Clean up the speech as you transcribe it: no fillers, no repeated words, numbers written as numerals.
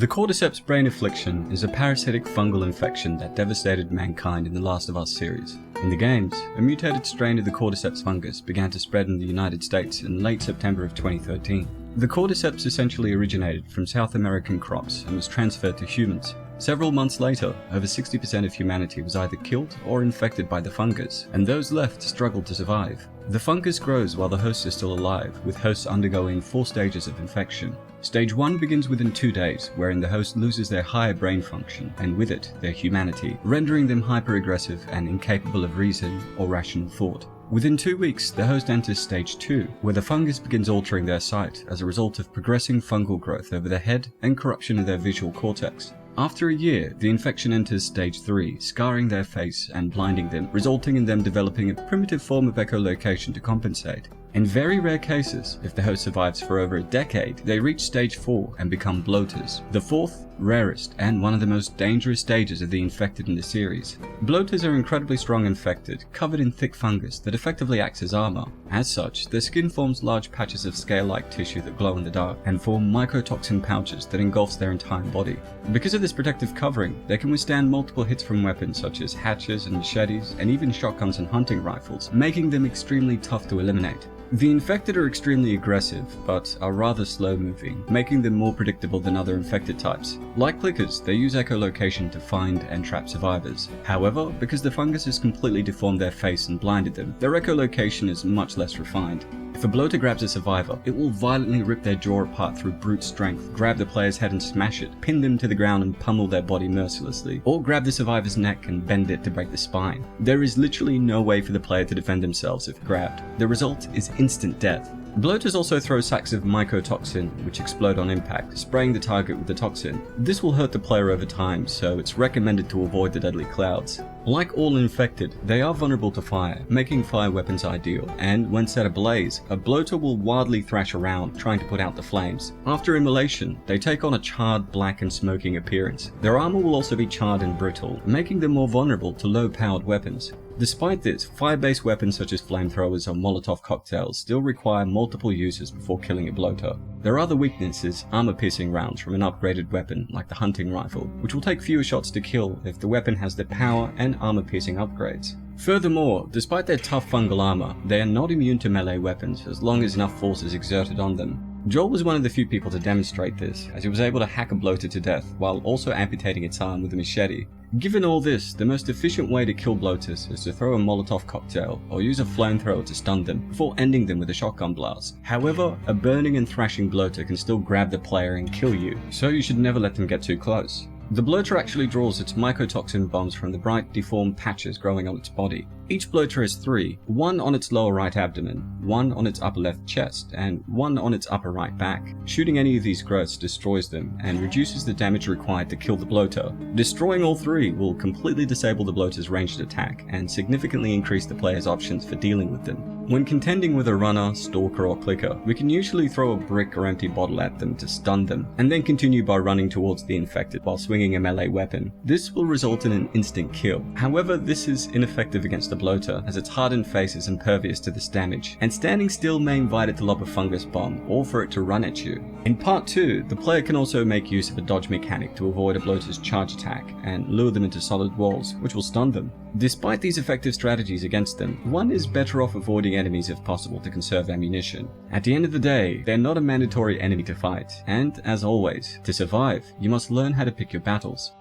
The Cordyceps Brain Infection is a parasitic fungal infection that devastated mankind in the Last of Us series. In the games, a mutated strain of the Cordyceps fungus began to spread in the United States in late September of 2013. The Cordyceps essentially originated from South American crops and was transferred to humans. Several months later, over 60% of humanity was either killed or infected by the fungus, and those left struggled to survive. The fungus grows while the host is still alive, with hosts undergoing 4 stages of infection. Stage 1 begins within 2 days, wherein the host loses their higher brain function, and with it, their humanity, rendering them hyper-aggressive and incapable of reason or rational thought. Within 2 weeks, the host enters stage 2, where the fungus begins altering their sight as a result of progressing fungal growth over their head and corruption of their visual cortex. After a year, the infection enters stage 3, scarring their face and blinding them, resulting in them developing a primitive form of echolocation to compensate. In very rare cases, if the host survives for over a decade, they reach stage 4 and become bloaters, the 4th, rarest, and one of the most dangerous stages of the infected in the series. Bloaters are incredibly strong infected, covered in thick fungus that effectively acts as armor. As such, their skin forms large patches of scale-like tissue that glow in the dark, and form mycotoxin pouches that engulfs their entire body. Because of this protective covering, they can withstand multiple hits from weapons such as hatchets and machetes, and even shotguns and hunting rifles, making them extremely tough to eliminate. The infected are extremely aggressive, but are rather slow-moving, making them more predictable than other infected types. Like clickers, they use echolocation to find and trap survivors. However, because the fungus has completely deformed their face and blinded them, their echolocation is much less refined. If a bloater grabs a survivor, it will violently rip their jaw apart through brute strength, grab the player's head and smash it, pin them to the ground and pummel their body mercilessly, or grab the survivor's neck and bend it to break the spine. There is literally no way for the player to defend themselves if grabbed. The result is instant death. Bloaters also throw sacks of mycotoxin, which explode on impact, spraying the target with the toxin. This will hurt the player over time, so it's recommended to avoid the deadly clouds. Like all infected, they are vulnerable to fire, making fire weapons ideal, and when set ablaze, a bloater will wildly thrash around, trying to put out the flames. After immolation, they take on a charred, black and smoking appearance. Their armor will also be charred and brittle, making them more vulnerable to low-powered weapons. Despite this, fire-based weapons such as flamethrowers or Molotov cocktails still require multiple users before killing a bloater. There are other weaknesses, armor-piercing rounds from an upgraded weapon like the hunting rifle, which will take fewer shots to kill if the weapon has the power and armor-piercing upgrades. Furthermore, despite their tough fungal armor, they are not immune to melee weapons as long as enough force is exerted on them. Joel was one of the few people to demonstrate this, as he was able to hack a bloater to death while also amputating its arm with a machete. Given all this, the most efficient way to kill bloaters is to throw a Molotov cocktail or use a flamethrower to stun them before ending them with a shotgun blast. However, a burning and thrashing bloater can still grab the player and kill you, so you should never let them get too close. The bloater actually draws its mycotoxin bombs from the bright, deformed patches growing on its body. Each bloater has 3, 1 on its lower right abdomen, 1 on its upper left chest, and 1 on its upper right back. Shooting any of these growths destroys them and reduces the damage required to kill the bloater. Destroying all 3 will completely disable the bloater's ranged attack and significantly increase the player's options for dealing with them. When contending with a runner, stalker, or clicker, we can usually throw a brick or empty bottle at them to stun them, and then continue by running towards the infected while swinging a melee weapon. This will result in an instant kill. However, this is ineffective against a bloater, as its hardened face is impervious to this damage, and standing still may invite it to lob a fungus bomb, or for it to run at you. In part 2, the player can also make use of a dodge mechanic to avoid a bloater's charge attack, and lure them into solid walls, which will stun them. Despite these effective strategies against them, one is better off avoiding enemies if possible to conserve ammunition. At the end of the day, they're not a mandatory enemy to fight, and as always, to survive, you must learn how to pick your battles.